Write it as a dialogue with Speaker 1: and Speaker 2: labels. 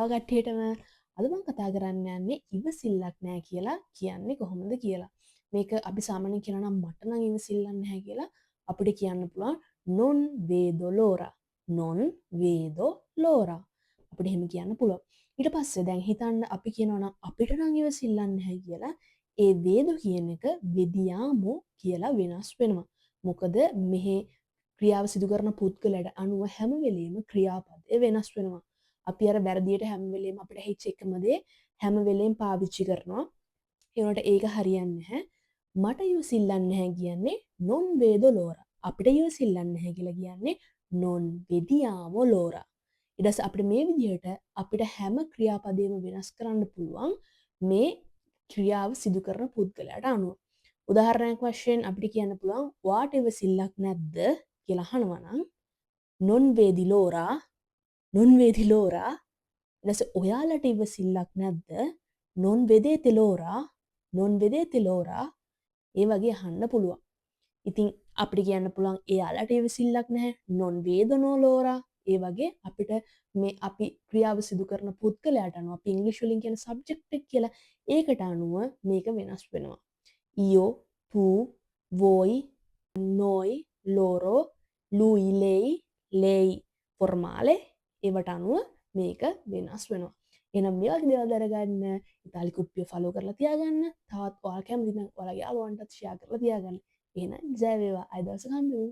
Speaker 1: වේලාව කට්ටියටම අද මම කතා කරන්න යන්නේ ඉවසිල්ලක් නැහැ කියලා කියන්නේ කොහොමද කියලා. මේක අපි සාමාන්‍යයෙන් කියනවා නම් මට නම් ඉවසිල්ලක් නැහැ කියලා අපිට කියන්න පුළුවන් non vedo l'ora. non vedo l'ora. අපිට එහෙම කියන්න පුළුවන්. ඊට පස්සේ දැන් හිතන්න අපි කියනවා නම් අපිට නම් ඉවසිල්ලක් නැහැ කියලා ඒ වේදෝ කියන එක vediamo කියලා වෙනස් වෙනවා. මොකද මෙහි ක්‍රියාව සිදු කරන පුද්ගලයාට අනුව හැම වෙලෙම ක්‍රියාපදය වෙනස් වෙනවා. අපි අර වැරදියට හැම වෙලෙම අපිට හිච්ච එකම දේ හැම වෙලෙම පාවිච්චි කරනවා. ඒ වුණාට ඒක හරියන්නේ නැහැ. මට ඉවසිල්ලක් නැහැ කියන්නේ non vedo l'ora. අපිට ඉවසිල්ලක් නැහැ කියලා කියන්නේ non vediamo l'ora. ඊට පස්සේ අපිට මේ විදිහට අපිට හැම ක්‍රියාපදයක්ම වෙනස් කරන්න පුළුවන් මේ ක්‍රියාව සිදු කරන පුද්ගලයාට අනුව. උදාහරණයක් වශයෙන් අපිට කියන්න පුළුවන් ඔයාට ඉවසිල්ලක් නැද්ද කියලා අහනවා නම් non vedi l'ora. non vedi l'ora. ඊට පස්සේ ඔයාලට ඉවසිල්ලක් නැද්ද? non vedete l'ora. non vedete l'ora. ඒ වගේ අහන්න පුළුවන්. ඉතින් අපිට කියන්න පුළුවන් එයාලට ඉවසිල්ලක් නැහැ. non vedono l'ora. ඒ වගේ අපිට මේ අපි ක්‍රියාව සිදු කරන පුද්ගලයාට අනුව අපි ඉංග්‍රීසි වලින් කියන සබ්ජෙක්ට් එක කියලා ඒකට අනුව මේක වෙනස් වෙනවා. io, tu, voi, noi, loro, lui, lei, lei formale ඒවට අනුව මේක වෙනස් වෙනවා. එහෙනම් මේ වගේ දේවල් දැනගන්න ඉතාලි කුප්පිය ෆලෝ කරලා තියාගන්න. තවත් ඔයාලා කැමති නම් ඔයාලගේ යාළුවන්ටත් ෂෙයා කරලා තියාගන්න. එහෙනම් ජය වේවා. අද දවසේ හම්බෙමු.